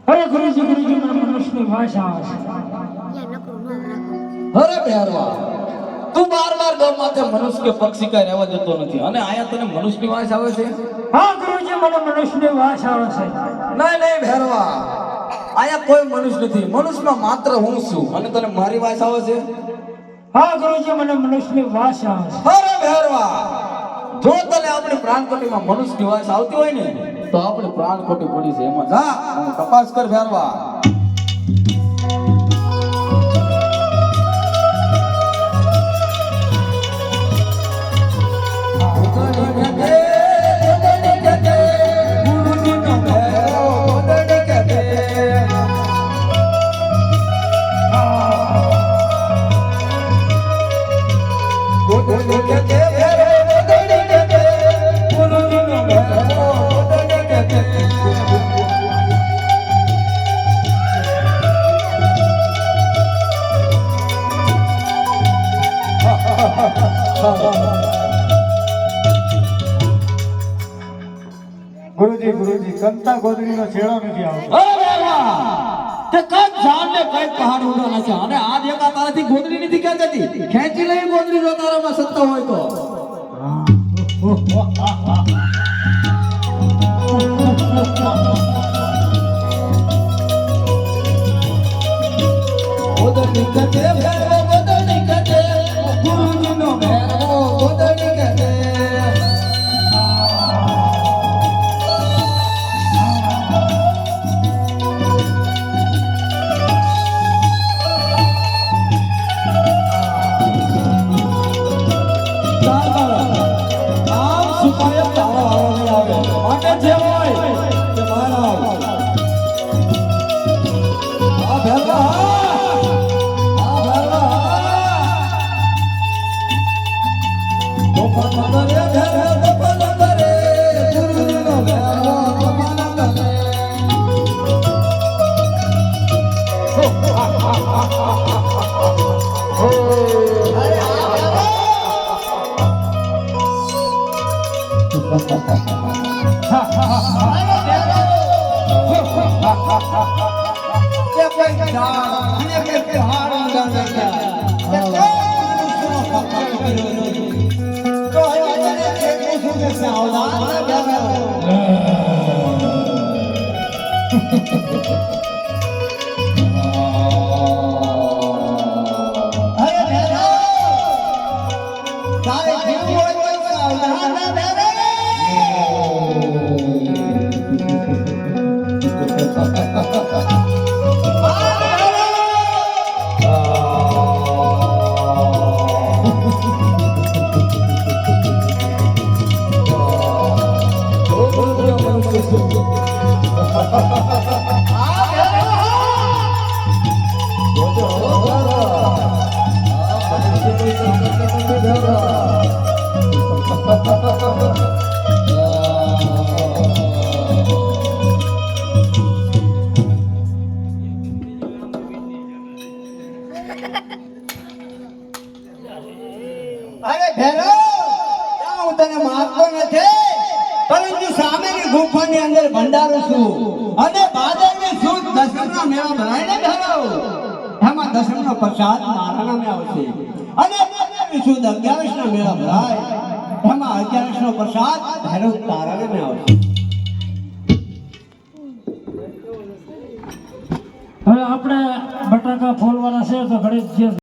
અરે ગુરુજી મનુષ્યની ભાષા આવે અરે બેરવા તું બાર ગૌ માથે મનુષ્ય કે પક્ષી કઈ રહેવા જતો નથી અને આયા તને મનુષ્યની વાસ આવે છે. હા ગુરુજી મને મનુષ્યની ભાષા આવે છે. નહીં ભેરવા આયા કોઈ મનુષ્ય નથી. મનુષ્યમાં માત્ર હું છું અને તને મારી વાસ આવે છે. હા ગુરુજી મને મનુષ્યની ભાષા આવે છે. અરે ભેરવા જો તને આપણી પ્રાણકોટીમાં મનુષ્યની વાસ આવતી હોય ને તો આપણી પ્રાણકોટી પડી છે એમાં જા અને તપાસ કર ભેરવા. ગુરુજી કંતા ગોદડીનો છેડો નથી આવતો. અરે બેરવા તે કઈ ઝાડ ને કઈ પહાડ ઉડો નથી અને આ દેખા તારાથી ગોદડી નથી ખેંચતી. ખેંચી લઈ ગોદડી જો તારામાં સત્તા હોય તો. ગોદડી કતે ભેરવો ગોદડી કતે ગુરુજીનો ભેરવો ગોદડી કતે. અરે ભેરો હું તને મારતો નથી પરંતુ સામેની ગુફાની અંદર ભંડારો છું અને ભાદરવી સુદ દશમના મેળા ભરાઈને ભેરો એમાં દશમનો પ્રસાદ મારા નામે આવશે અને ભાદરવી સુદ 11ના મેળા ભરાય એમાં 11નો પ્રસાદ ભેરો તારા નામે આવશે. હવે આપણે બટાકા ફોલવાના છે તો ઘડી